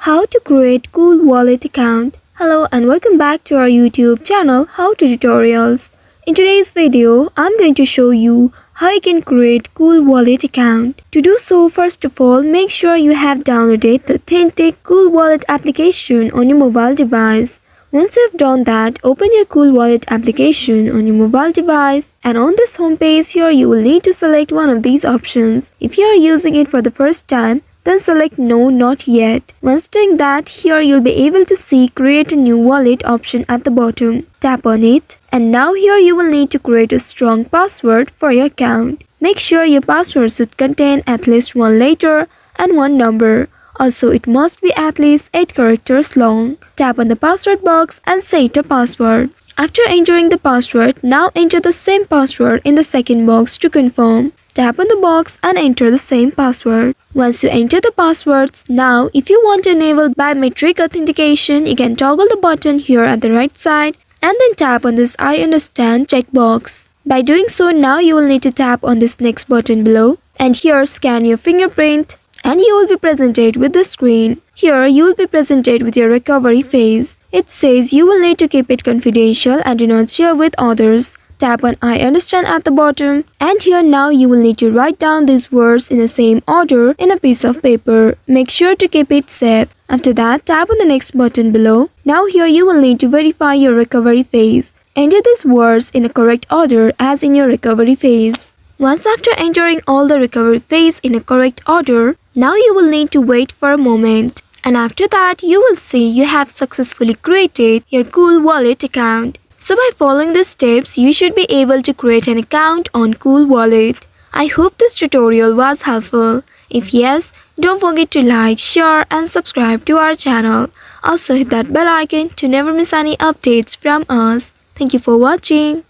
How to create CoolWallet account. Hello and welcome back to our YouTube channel How to Tutorials. In today's video, I'm going to show you how you can create CoolWallet account. To do so, first of all, make sure you have downloaded the authentic CoolWallet application on your mobile device. Once you have done that, open your CoolWallet application on your mobile device, and on this homepage here you will need to select one of these options. If you are using it for the first time, then select No, Not Yet. Once doing that, here you'll be able to see Create a New Wallet option at the bottom. Tap on it, and now here you will need to create a strong password for your account. Make sure your password should contain at least one letter and one number. Also, it must be at least 8 characters long. Tap on the password box and set a password. After entering the password, now enter the same password in the second box to confirm. Tap on the box and enter the same password. Once you enter the passwords, now if you want to enable biometric authentication, you can toggle the button here at the right side and then tap on this I understand checkbox. By doing so, now you will need to tap on this next button below and here scan your fingerprint and you will be presented with the screen. Here you will be presented with your recovery phase. It says you will need to keep it confidential and do not share with others. Tap on I understand at the bottom, and here now you will need to write down these words in the same order in a piece of paper. Make sure to keep it safe. After that, tap on the next button below. Now here you will need to verify your recovery phase. Enter these words in a correct order as in your recovery phase. Once after entering all the recovery phase in a correct order, now you will need to wait for a moment. And after that, you will see you have successfully created your CoolWallet account. So by following these steps, you should be able to create an account on CoolWallet. I hope this tutorial was helpful. If yes, don't forget to like, share and subscribe to our channel. Also hit that bell icon to never miss any updates from us. Thank you for watching.